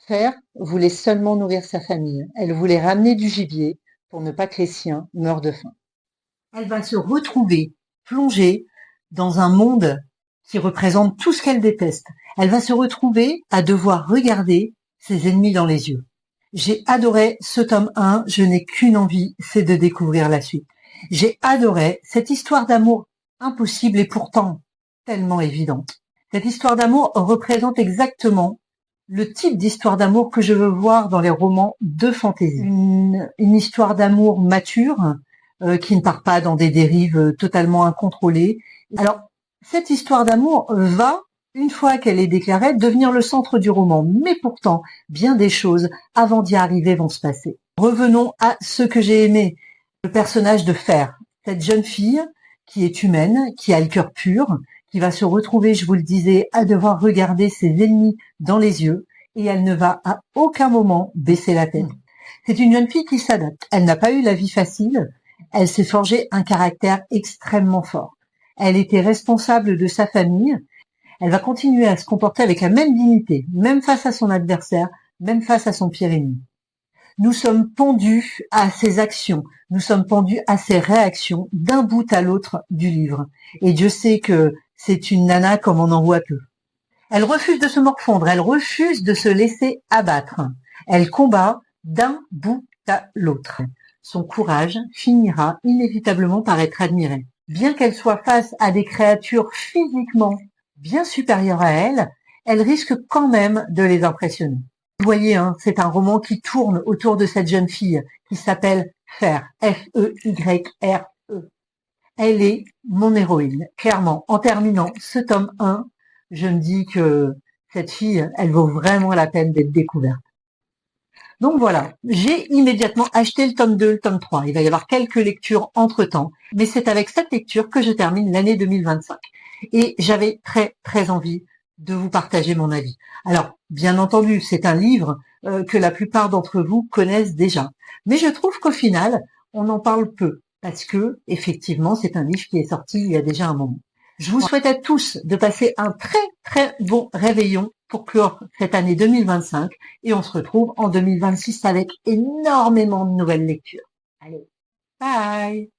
Fer voulait seulement nourrir sa famille. Elle voulait ramener du gibier pour ne pas que les siens meurent de faim. Elle va se retrouver plongée dans un monde qui représente tout ce qu'elle déteste. Elle va se retrouver à devoir regarder ses ennemis dans les yeux. J'ai adoré ce tome 1, je n'ai qu'une envie, c'est de découvrir la suite. J'ai adoré cette histoire d'amour impossible et pourtant tellement évidente. Cette histoire d'amour représente exactement le type d'histoire d'amour que je veux voir dans les romans de fantasy. Une histoire d'amour mature, qui ne part pas dans des dérives totalement incontrôlées. Alors, cette histoire d'amour va, une fois qu'elle est déclarée, devenir le centre du roman. Mais pourtant, bien des choses, avant d'y arriver, vont se passer. Revenons à ce que j'ai aimé. Le personnage de Fer, cette jeune fille qui est humaine, qui a le cœur pur, qui va se retrouver, je vous le disais, à devoir regarder ses ennemis dans les yeux, et elle ne va à aucun moment baisser la tête. C'est une jeune fille qui s'adapte. Elle n'a pas eu la vie facile, elle s'est forgé un caractère extrêmement fort. Elle était responsable de sa famille, elle va continuer à se comporter avec la même dignité, même face à son adversaire, même face à son pire ennemi. Nous sommes pendus à ses actions, nous sommes pendus à ses réactions d'un bout à l'autre du livre. Et Dieu sait que c'est une nana comme on en voit peu. Elle refuse de se morfondre, elle refuse de se laisser abattre. Elle combat d'un bout à l'autre. Son courage finira inévitablement par être admiré. Bien qu'elle soit face à des créatures physiquement bien supérieures à elle, elle risque quand même de les impressionner. Vous voyez, hein, c'est un roman qui tourne autour de cette jeune fille qui s'appelle Fer, F-E-Y-R-E. Elle est mon héroïne, clairement. En terminant ce tome 1, je me dis que cette fille, elle vaut vraiment la peine d'être découverte. Donc voilà, j'ai immédiatement acheté le tome 2, le tome 3. Il va y avoir quelques lectures entre-temps, mais c'est avec cette lecture que je termine l'année 2025. Et j'avais très envie de vous partager mon avis. Alors, bien entendu, c'est un livre que la plupart d'entre vous connaissent déjà. Mais je trouve qu'au final, on en parle peu, parce que, effectivement, c'est un livre qui est sorti il y a déjà un moment. Je vous souhaite à tous de passer un très bon réveillon pour clore cette année 2025 et on se retrouve en 2026 avec énormément de nouvelles lectures. Allez, bye!